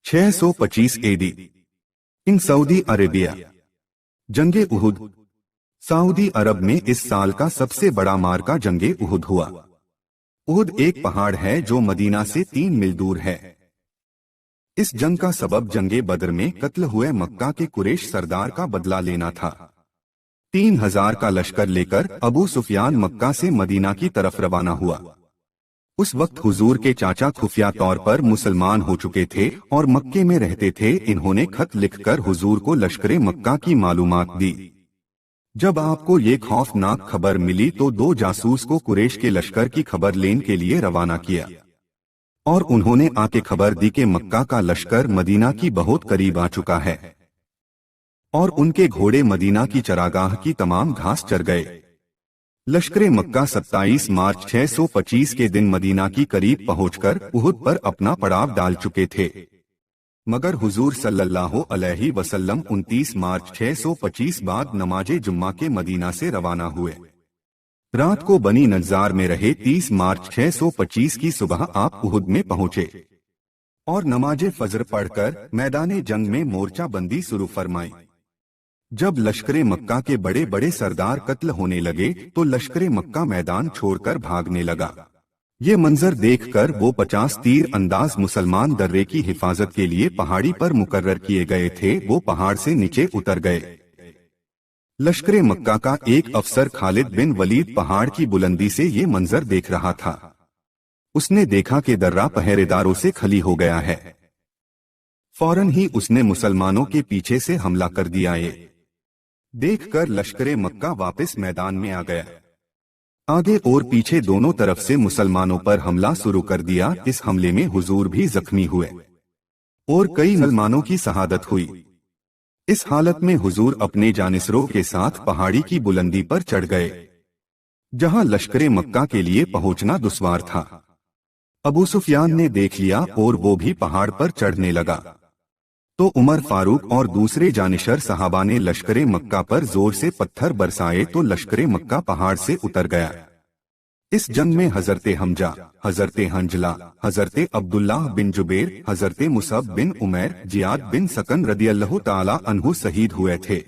625 AD in Saudi Arabia. जंगे उहुद। सऊदी अरब में इस साल का सबसे बड़ा मार्का जंगे उहुद हुआ। उहुद एक पहाड़ है जो मदीना से 3 मील दूर है। इस जंग का सबब जंगे बदर में कत्ल हुए मक्का के कुरैश सरदार का बदला लेना था। 3000 का लश्कर लेकर अबू सुफियान मक्का से मदीना की तरफ रवाना हुआ। उस वक्त हुजूर के चाचा खुफिया तौर पर मुसलमान हो चुके थे और मक्के में रहते थे। इन्होंने खत लिखकर हुजूर को लश्करे मक्का की मालूमात दी। जब आपको ये खौफनाक खबर मिली तो 2 जासूस को कुरैश के लश्कर की खबर लेने के लिए रवाना किया और उन्होंने आके खबर दी कि मक्का का लश्कर मदीना की बहुत करीब आ चुका है और उनके घोड़े मदीना की चरागाह की तमाम घास चर गए। लश्करे मक्का 27 मार्च 625 के दिन मदीना की करीब पहुंचकर उहुद पर अपना पड़ाव डाल चुके थे, मगर हुजूर सल्लल्लाहु अलैहि वसल्लम 29 मार्च 625 बाद नमाजे जुम्मा के मदीना से रवाना हुए। रात को बनी नज्जार में रहे। 30 मार्च 625 की सुबह आप उहुद में पहुंचे और नमाजे फजर पढ़कर मैदाने जंग में मोर्चा बंदी शुरू फरमाई। जब लश्करे मक्का के बड़े बड़े सरदार कत्ल होने लगे तो लश्करे मक्का मैदान छोड़कर भागने लगा। ये मंजर देखकर वो 50 तीर अंदाज मुसलमान दर्रे की हिफाजत के लिए पहाड़ी पर मुकर्रर किए गए थे, वो पहाड़ से नीचे उतर गए। लश्करे मक्का का एक अफसर खालिद बिन वलीद पहाड़ की बुलंदी से ये मंजर देख रहा था। उसने देखा कि दर्रा पहरेदारों से खली हो गया है। फौरन ही उसने मुसलमानों के पीछे से हमला कर दिया। ये देखकर लश्करे मक्का वापस मैदान में आ गया। आगे और पीछे दोनों तरफ से मुसलमानों पर हमला शुरू कर दिया। इस हमले में हुजूर भी जख्मी हुए और कई मुसलमानों की शहादत हुई। इस हालत में हुजूर अपने जानिसरों के साथ पहाड़ी की बुलंदी पर चढ़ गए, जहां लश्करे मक्का के लिए पहुंचना दुश्वार था। अबू सुफियान ने देख लिया और वो भी पहाड़ पर चढ़ने लगा तो उमर फारूक और दूसरे जानिशर सहाबा ने लश्करे मक्का पर जोर से पत्थर बरसाए तो लश्करे मक्का पहाड़ से उतर गया। इस जंग में हजरते हमजा, हजरते हंजला, हजरते अब्दुल्लाह बिन जुबैर, हजरते मुसब बिन उमैर, जियाद बिन सकन रदियल्लाहु ताला अन्हु शहीद हुए थे।